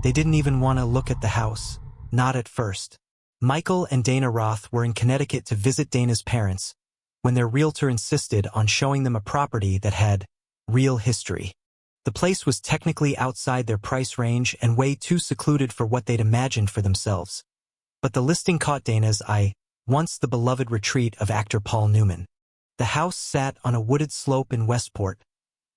They didn't even want to look at the house. Not at first. Michael and Dana Roth were in Connecticut to visit Dana's parents when their realtor insisted on showing them a property that had real history. The place was technically outside their price range and way too secluded for what they'd imagined for themselves. But the listing caught Dana's eye, once the beloved retreat of actor Paul Newman. The house sat on a wooded slope in Westport,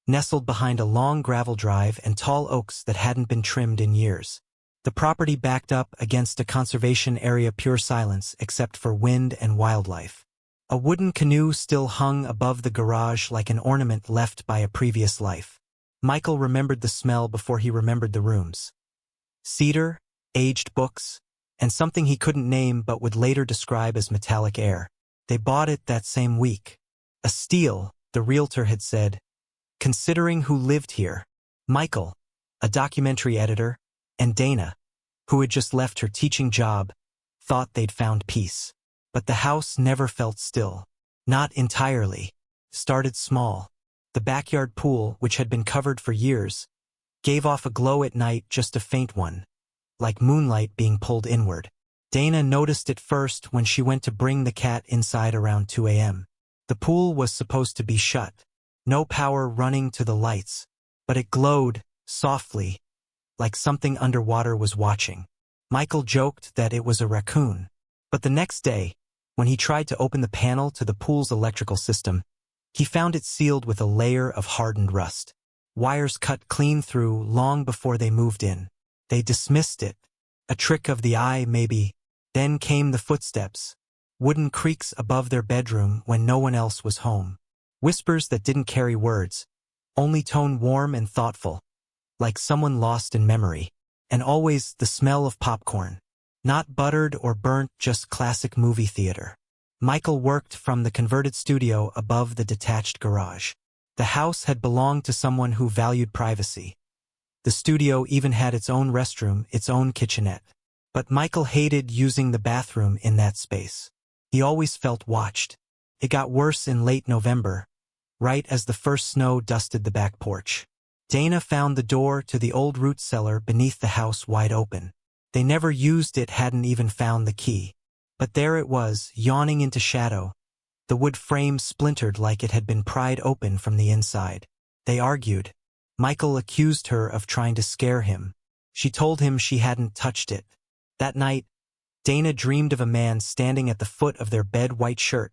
nestled behind a long gravel drive and tall oaks that hadn't been trimmed in years. The property backed up against a conservation area, pure silence except for wind and wildlife. A wooden canoe still hung above the garage like an ornament left by a previous life. Michael remembered the smell before he remembered the rooms. Cedar, aged books, and something he couldn't name but would later describe as metallic air. They bought it that same week. A steal, the realtor had said, considering who lived here. Michael, a documentary editor, and Dana, who had just left her teaching job, thought they'd found peace. But the house never felt still. Not entirely. Started small. The backyard pool, which had been covered for years, gave off a glow at night, just a faint one, like moonlight being pulled inward. Dana noticed it first when she went to bring the cat inside around 2 a.m. The pool was supposed to be shut. No power running to the lights, but it glowed, softly, like something underwater was watching. Michael joked that it was a raccoon. But the next day, when he tried to open the panel to the pool's electrical system, he found it sealed with a layer of hardened rust. Wires cut clean through long before they moved in. They dismissed it. A trick of the eye, maybe. Then came the footsteps. Wooden creaks above their bedroom when no one else was home. Whispers that didn't carry words, only tone warm and thoughtful, like someone lost in memory. And always the smell of popcorn. Not buttered or burnt, just classic movie theater. Michael worked from the converted studio above the detached garage. The house had belonged to someone who valued privacy. The studio even had its own restroom, its own kitchenette. But Michael hated using the bathroom in that space. He always felt watched. It got worse in late November, right as the first snow dusted the back porch. Dana found the door to the old root cellar beneath the house wide open. They never used it, hadn't even found the key. But there it was, yawning into shadow. The wood frame splintered like it had been pried open from the inside. They argued. Michael accused her of trying to scare him. She told him she hadn't touched it. That night, Dana dreamed of a man standing at the foot of their bed, white shirt,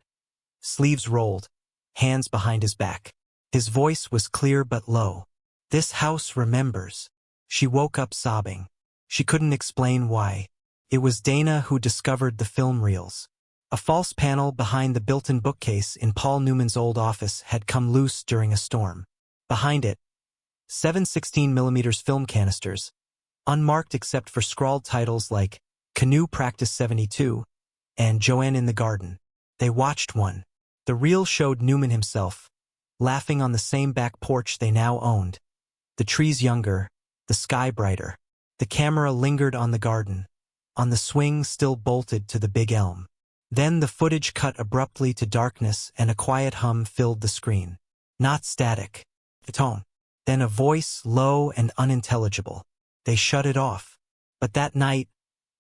sleeves rolled, hands behind his back. His voice was clear but low. "This house remembers." She woke up sobbing. She couldn't explain why. It was Dana who discovered the film reels. A false panel behind the built-in bookcase in Paul Newman's old office had come loose during a storm. Behind it, 7 16mm film canisters, unmarked except for scrawled titles like Canoe Practice 72 and Joanne in the Garden. They watched one. The reel showed Newman himself, laughing on the same back porch they now owned. The trees younger, the sky brighter. The camera lingered on the garden, on the swing still bolted to the big elm. Then the footage cut abruptly to darkness and a quiet hum filled the screen. Not static. The tone. Then a voice, low and unintelligible. They shut it off. But that night,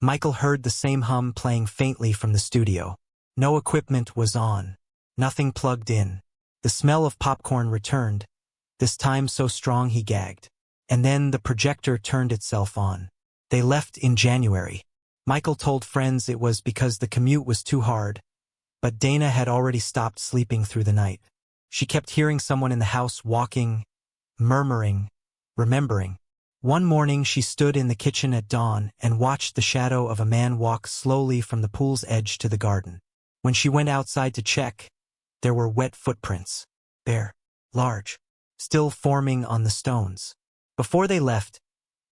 Michael heard the same hum playing faintly from the studio. No equipment was on. Nothing plugged in. The smell of popcorn returned, this time so strong he gagged. And then the projector turned itself on. They left in January. Michael told friends it was because the commute was too hard, but Dana had already stopped sleeping through the night. She kept hearing someone in the house walking, murmuring, remembering. One morning she stood in the kitchen at dawn and watched the shadow of a man walk slowly from the pool's edge to the garden. When she went outside to check, there were wet footprints. Bare, large, still forming on the stones. Before they left,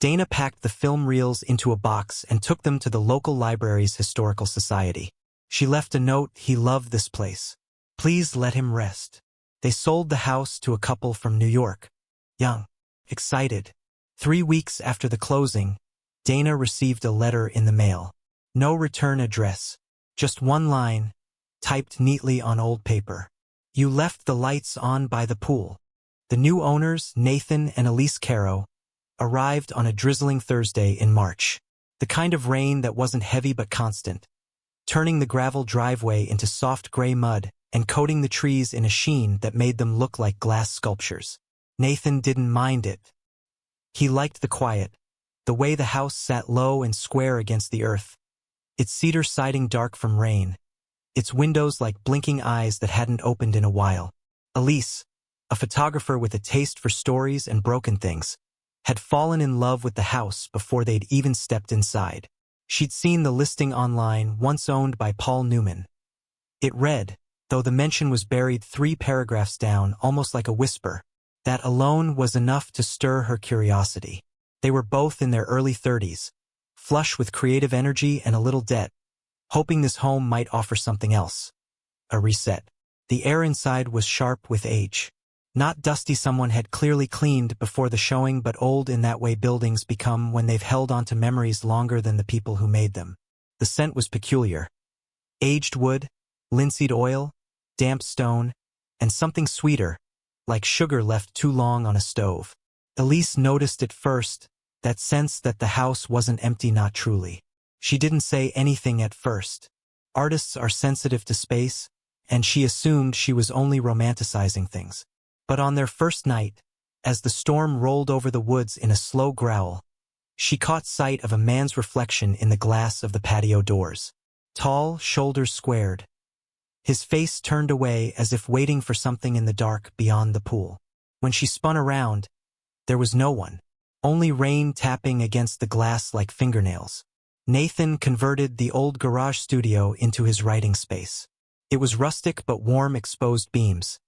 Dana packed the film reels into a box and took them to the local library's historical society. She left a note: "He loved this place. Please let him rest." They sold the house to a couple from New York. Young, excited. 3 weeks after the closing, Dana received a letter in the mail. No return address. Just one line, typed neatly on old paper. "You left the lights on by the pool. The new owners, Nathan and Elise Caro, arrived on a drizzling Thursday in March. The kind of rain that wasn't heavy but constant, turning the gravel driveway into soft gray mud and coating the trees in a sheen that made them look like glass sculptures. Nathan didn't mind it. He liked the quiet, the way the house sat low and square against the earth, its cedar siding dark from rain, its windows like blinking eyes that hadn't opened in a while. Elise, a photographer with a taste for stories and broken things, had fallen in love with the house before they'd even stepped inside. She'd seen the listing online, once owned by Paul Newman. It read, though the mention was buried 3 paragraphs down, almost like a whisper. That alone was enough to stir her curiosity. They were both in their early 30s, flush with creative energy and a little debt, hoping this home might offer something else. A reset. The air inside was sharp with age. Not dusty someone had clearly cleaned before the showing, but old in that way buildings become when they've held onto memories longer than the people who made them. The scent was peculiar. Aged wood, linseed oil, damp stone, and something sweeter, like sugar left too long on a stove. Elise noticed it first, that sense that the house wasn't empty, not truly. She didn't say anything at first. Artists are sensitive to space, and she assumed she was only romanticizing things. But on their first night, as the storm rolled over the woods in a slow growl, she caught sight of a man's reflection in the glass of the patio doors. Tall, shoulders squared. His face turned away as if waiting for something in the dark beyond the pool. When she spun around, there was no one, only rain tapping against the glass like fingernails. Nathan converted the old garage studio into his writing space. It was rustic but warm, exposed beams.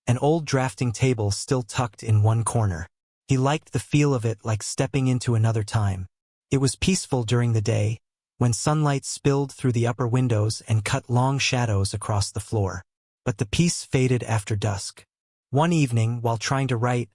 An old drafting table still tucked in one corner. He liked the feel of it, like stepping into another time. It was peaceful during the day, when sunlight spilled through the upper windows and cut long shadows across the floor. But the peace faded after dusk. One evening, while trying to write,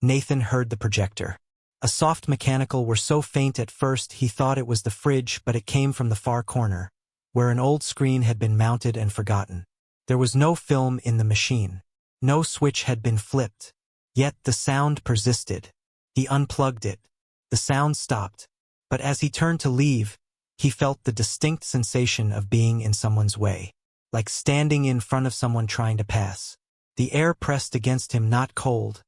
Nathan heard the projector. A soft mechanical whir so faint at first he thought it was the fridge, but it came from the far corner, where an old screen had been mounted and forgotten. There was no film in the machine. No switch had been flipped. Yet the sound persisted. He unplugged it. The sound stopped. But as he turned to leave, he felt the distinct sensation of being in someone's way, like standing in front of someone trying to pass. The air pressed against him, not cold,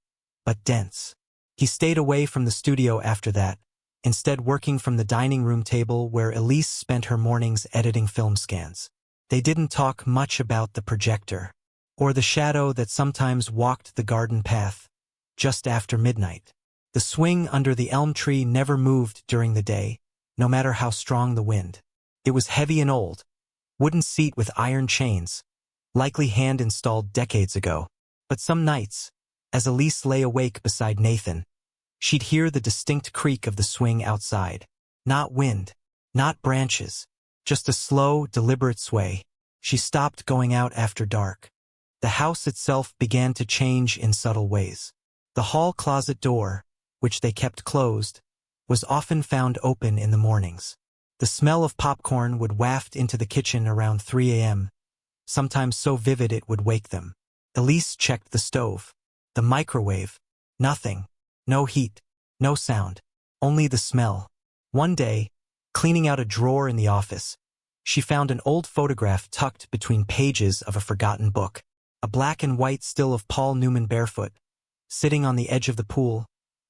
but dense. He stayed away from the studio after that, instead working from the dining room table where Elise spent her mornings editing film scans. They didn't talk much about the projector, or the shadow that sometimes walked the garden path, just after midnight. The swing under the elm tree never moved during the day, no matter how strong the wind. It was heavy and old, wooden seat with iron chains, likely hand-installed decades ago. But some nights, as Elise lay awake beside Nathan, she'd hear the distinct creak of the swing outside. Not wind, not branches, just a slow, deliberate sway. She stopped going out after dark. The house itself began to change in subtle ways. The hall closet door, which they kept closed, was often found open in the mornings. The smell of popcorn would waft into the kitchen around 3 a.m., sometimes so vivid it would wake them. Elise checked the stove, the microwave. Nothing. No heat, no sound, only the smell. One day, cleaning out a drawer in the office, she found an old photograph tucked between pages of a forgotten book. A black and white still of Paul Newman barefoot, sitting on the edge of the pool,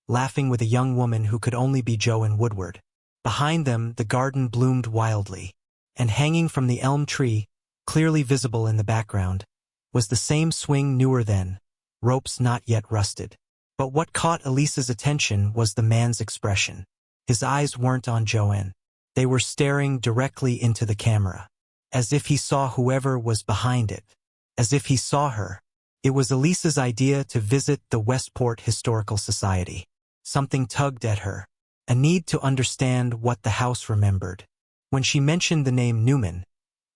laughing with a young woman who could only be Joan Woodward. Behind them, the garden bloomed wildly, and hanging from the elm tree, clearly visible in the background, was the same swing, newer then, ropes not yet rusted. But what caught Elise's attention was the man's expression. His eyes weren't on Joanne. They were staring directly into the camera, as if he saw whoever was behind it. As if he saw her. It was Elise's idea to visit the Westport Historical Society. Something tugged at her, a need to understand what the house remembered. When she mentioned the name Newman,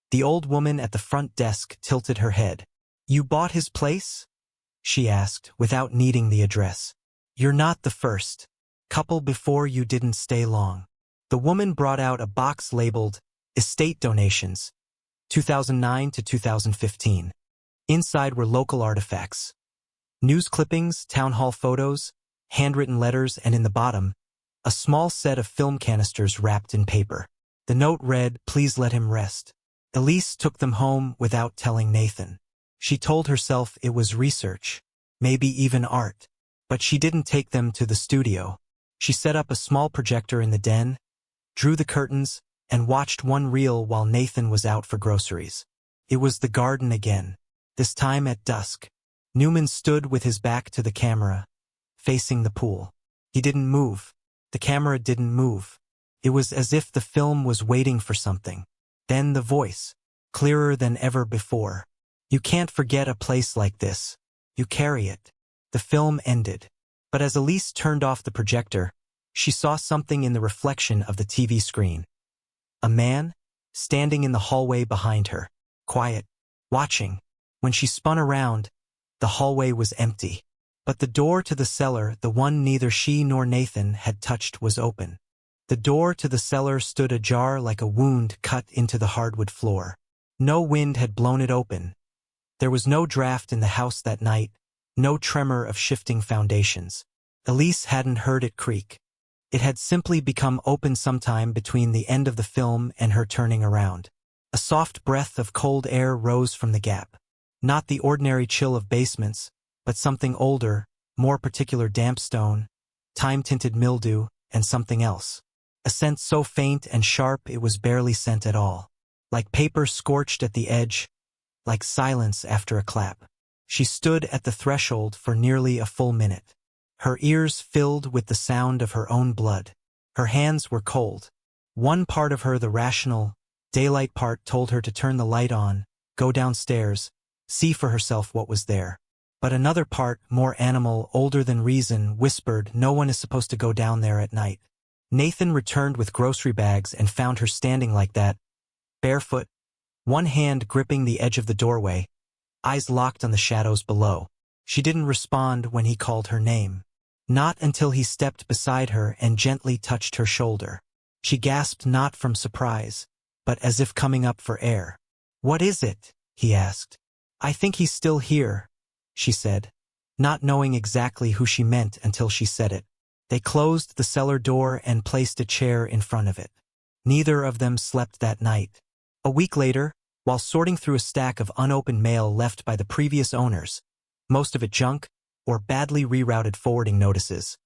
the old woman at the front desk tilted her head. "You bought his place?" she asked, without needing the address. "You're not the first. Couple before you didn't stay long." The woman brought out a box labeled Estate Donations, 2009 to 2015. Inside were local artifacts, news clippings, town hall photos, handwritten letters, and in the bottom, A small set of film canisters wrapped in paper. The note read, "Please let him rest." Elise took them home without telling Nathan. She told herself it was research, maybe even art. But she didn't take them to the studio. She set up a small projector in the den, drew the curtains, and watched one reel while Nathan was out for groceries. It was the garden again, this time at dusk. Newman stood with his back to the camera, facing the pool. He didn't move. The camera didn't move. It was as if the film was waiting for something. Then the voice, clearer than ever before. "You can't forget a place like this. You carry it." The film ended. But as Elise turned off the projector, she saw something in the reflection of the TV screen. A man, standing in the hallway behind her, quiet, watching. When she spun around, the hallway was empty. But the door to the cellar, the one neither she nor Nathan had touched, was open. The door to the cellar stood ajar like a wound cut into the hardwood floor. No wind had blown it open. There was no draft in the house that night, no tremor of shifting foundations. Elise hadn't heard it creak. It had simply become open sometime between the end of the film and her turning around. A soft breath of cold air rose from the gap. Not the ordinary chill of basements, but something older, more particular: damp stone, time-tinted mildew, and something else. A scent so faint and sharp it was barely scent at all. Like paper scorched at the edge, like silence after a clap. She stood at the threshold for nearly a full minute. Her ears filled with the sound of her own blood. Her hands were cold. One part of her, the rational, daylight part, told her to turn the light on, go downstairs, see for herself what was there. But another part, more animal, older than reason, whispered, "No one is supposed to go down there at night." Nathan returned with grocery bags and found her standing like that, barefoot, one hand gripping the edge of the doorway, eyes locked on the shadows below. She didn't respond when he called her name. Not until he stepped beside her and gently touched her shoulder. She gasped, not from surprise, but as if coming up for air. "What is it?" he asked. "I think he's still here," she said, not knowing exactly who she meant until she said it. They closed the cellar door and placed a chair in front of it. Neither of them slept that night. A week later, while sorting through a stack of unopened mail left by the previous owners, most of it junk or badly rerouted forwarding notices,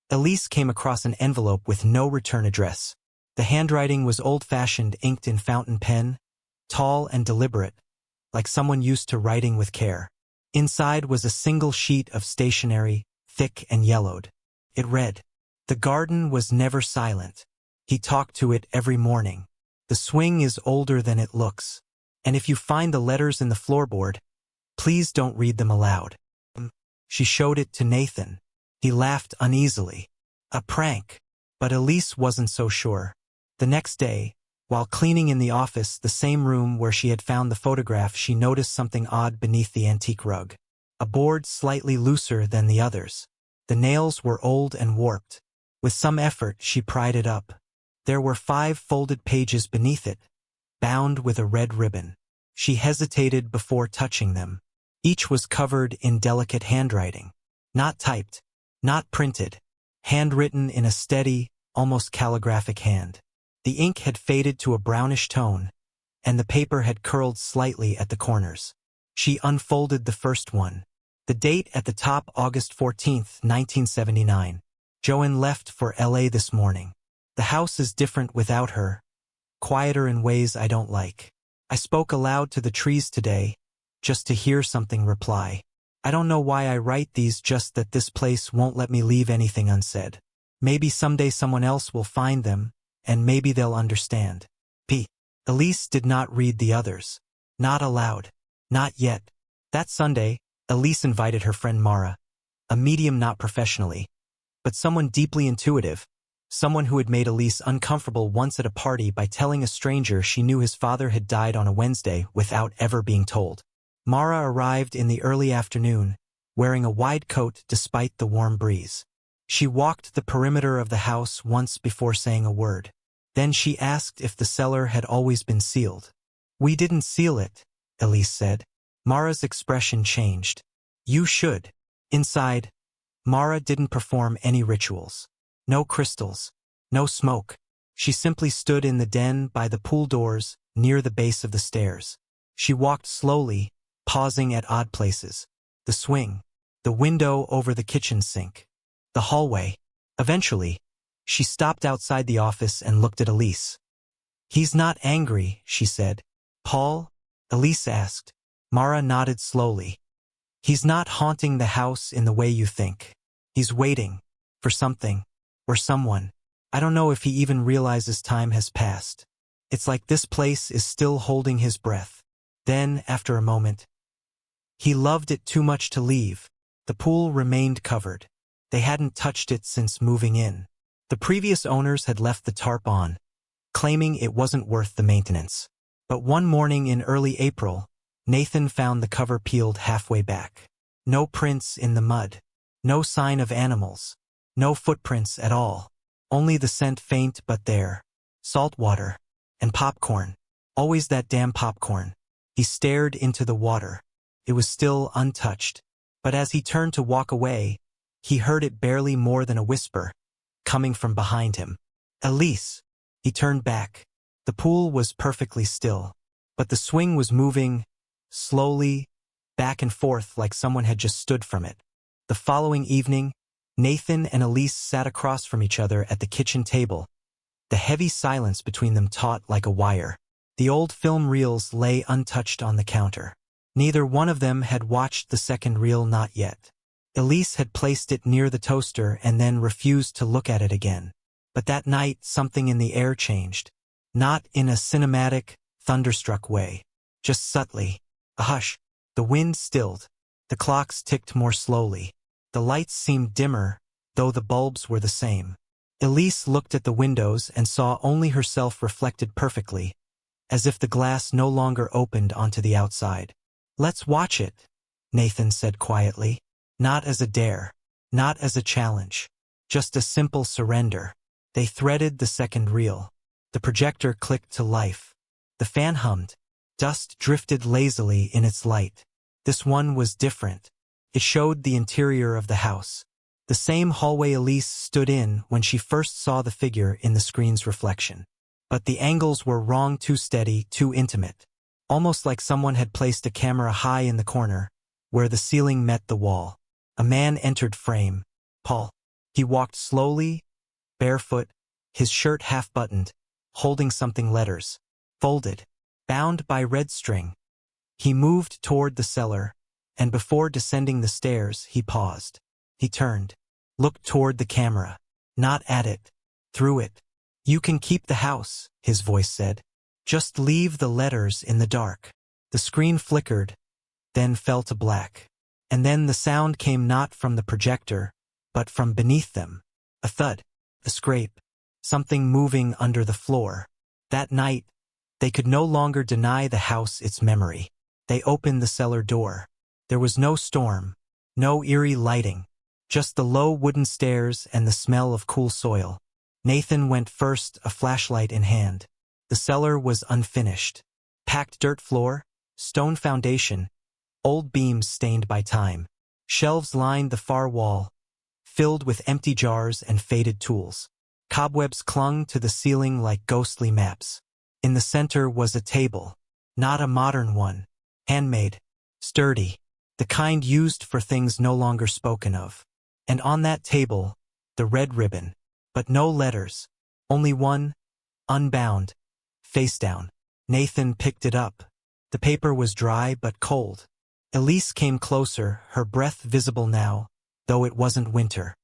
Elise came across an envelope with no return address. The handwriting was old-fashioned, inked in fountain pen, tall and deliberate, like someone used to writing with care. Inside was a single sheet of stationery, thick and yellowed. It read, "The garden was never silent. He talked to it every morning. The swing is older than it looks. And if you find the letters in the floorboard, please don't read them aloud." She showed it to Nathan. He laughed uneasily. A prank. But Elise wasn't so sure. The next day, while cleaning in the office, the same room where she had found the photograph, she noticed something odd beneath the antique rug. A board slightly looser than the others. The nails were old and warped. With some effort, she pried it up. There were 5 folded pages beneath it, bound with a red ribbon. She hesitated before touching them. Each was covered in delicate handwriting. Not typed, not printed. Handwritten in a steady, almost calligraphic hand. The ink had faded to a brownish tone, and the paper had curled slightly at the corners. She unfolded the first one. The date at the top, August 14th, 1979. "Joanne left for LA this morning. The house is different without her, quieter in ways I don't like. I spoke aloud to the trees today, just to hear something reply. I don't know why I write these, just that this place won't let me leave anything unsaid. Maybe someday someone else will find them, and maybe they'll understand. P." Elise did not read the others. Not aloud. Not yet. That Sunday, Elise invited her friend Mara, a medium not professionally, but someone deeply intuitive, someone who had made Elise uncomfortable once at a party by telling a stranger she knew his father had died on a Wednesday without ever being told. Mara arrived in the early afternoon, wearing a wide coat despite the warm breeze. She walked the perimeter of the house once before saying a word. Then she asked if the cellar had always been sealed. "We didn't seal it," Elise said. Mara's expression changed. "You should." Inside, Mara didn't perform any rituals. No crystals. No smoke. She simply stood in the den by the pool doors, near the base of the stairs. She walked slowly, pausing at odd places. The swing. The window over the kitchen sink. The hallway. Eventually, she stopped outside the office and looked at Elise. "He's not angry," she said. "Paul?" Elise asked. Mara nodded slowly. "He's not haunting the house in the way you think. He's waiting. For something. Or someone. I don't know if he even realizes time has passed. It's like this place is still holding his breath." Then, after a moment, "He loved it too much to leave." The pool remained covered. They hadn't touched it since moving in. The previous owners had left the tarp on, claiming it wasn't worth the maintenance. But one morning in early April, Nathan found the cover peeled halfway back. No prints in the mud. No sign of animals. No footprints at all. Only the scent faint but there. Salt water. And popcorn. Always that damn popcorn. He stared into the water. It was still untouched. But as he turned to walk away, he heard it barely more than a whisper, coming from behind him. "Elise!" He turned back. The pool was perfectly still, but the swing was moving, slowly, back and forth like someone had just stood from it. The following evening, Nathan and Elise sat across from each other at the kitchen table, the heavy silence between them taut like a wire. The old film reels lay untouched on the counter. Neither one of them had watched the second reel, not yet. Elise had placed it near the toaster and then refused to look at it again. But that night something in the air changed. Not in a cinematic, thunderstruck way. Just subtly. A hush. The wind stilled. The clocks ticked more slowly. The lights seemed dimmer, though the bulbs were the same. Elise looked at the windows and saw only herself reflected perfectly, as if the glass no longer opened onto the outside. "Let's watch it," Nathan said quietly. Not as a dare. Not as a challenge. Just a simple surrender. They threaded the second reel. The projector clicked to life. The fan hummed. Dust drifted lazily in its light. This one was different. It showed the interior of the house. The same hallway Elise stood in when she first saw the figure in the screen's reflection. But the angles were wrong, too steady, too intimate. Almost like someone had placed a camera high in the corner, where the ceiling met the wall. A man entered frame. Paul. He walked slowly, barefoot, his shirt half-buttoned, holding something, letters, folded, bound by red string. He moved toward the cellar, and before descending the stairs, he paused. He turned, looked toward the camera, not at it, through it. "You can keep the house," his voice said. "Just leave the letters in the dark." The screen flickered, then fell to black. And then the sound came not from the projector, but from beneath them. A thud, a scrape, something moving under the floor. That night, they could no longer deny the house its memory. They opened the cellar door. There was no storm, no eerie lighting, just the low wooden stairs and the smell of cool soil. Nathan went first, a flashlight in hand. The cellar was unfinished. Packed dirt floor, stone foundation, old beams stained by time. Shelves lined the far wall, filled with empty jars and faded tools. Cobwebs clung to the ceiling like ghostly maps. In the center was a table, not a modern one, handmade, sturdy, the kind used for things no longer spoken of. And on that table, the red ribbon, but no letters, only one, unbound, face down. Nathan picked it up. The paper was dry but cold. Elise came closer, her breath visible now, though it wasn't winter.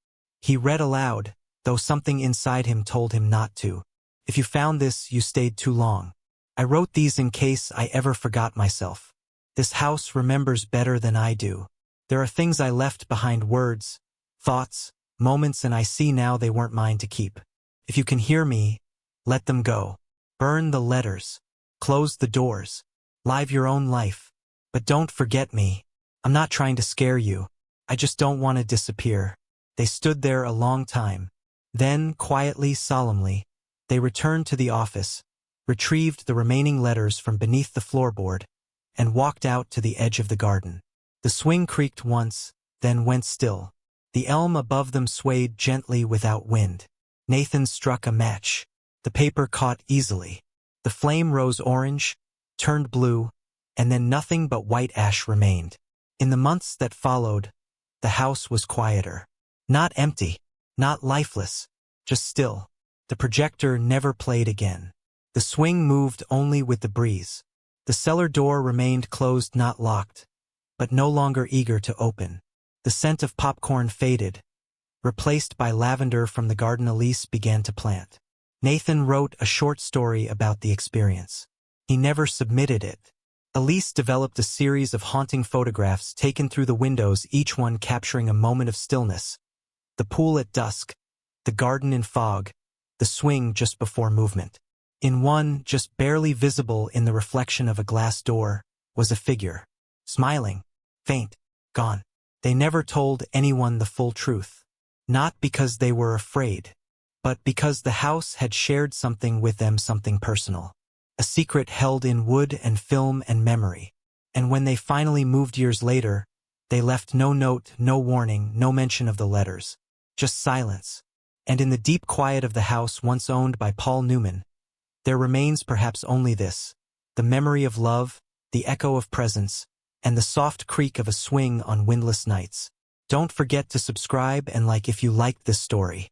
He read aloud, though something inside him told him not to. "If you found this, you stayed too long. I wrote these in case I ever forgot myself. This house remembers better than I do. There are things I left behind, words, thoughts, moments, and I see now they weren't mine to keep. If you can hear me, let them go. Burn the letters. Close the doors. Live your own life. But don't forget me. I'm not trying to scare you. I just don't want to disappear." They stood there a long time. Then, quietly, solemnly, they returned to the office, retrieved the remaining letters from beneath the floorboard, and walked out to the edge of the garden. The swing creaked once, then went still. The elm above them swayed gently without wind. Nathan struck a match. The paper caught easily. The flame rose orange, turned blue, and then nothing but white ash remained. In the months that followed, the house was quieter. Not empty, not lifeless, just still. The projector never played again. The swing moved only with the breeze. The cellar door remained closed, not locked, but no longer eager to open. The scent of popcorn faded, replaced by lavender from the garden Elise began to plant. Nathan wrote a short story about the experience. He never submitted it. Elise developed a series of haunting photographs taken through the windows, each one capturing a moment of stillness. The pool at dusk, the garden in fog, the swing just before movement. In one, just barely visible in the reflection of a glass door, was a figure. Smiling, faint, gone. They never told anyone the full truth. Not because they were afraid, but because the house had shared something with them, something personal. A secret held in wood and film and memory. And when they finally moved years later, they left no note, no warning, no mention of the letters. Just silence. And in the deep quiet of the house once owned by Paul Newman, there remains perhaps only this: the memory of love, the echo of presence, and the soft creak of a swing on windless nights. Don't forget to subscribe and like if you liked this story.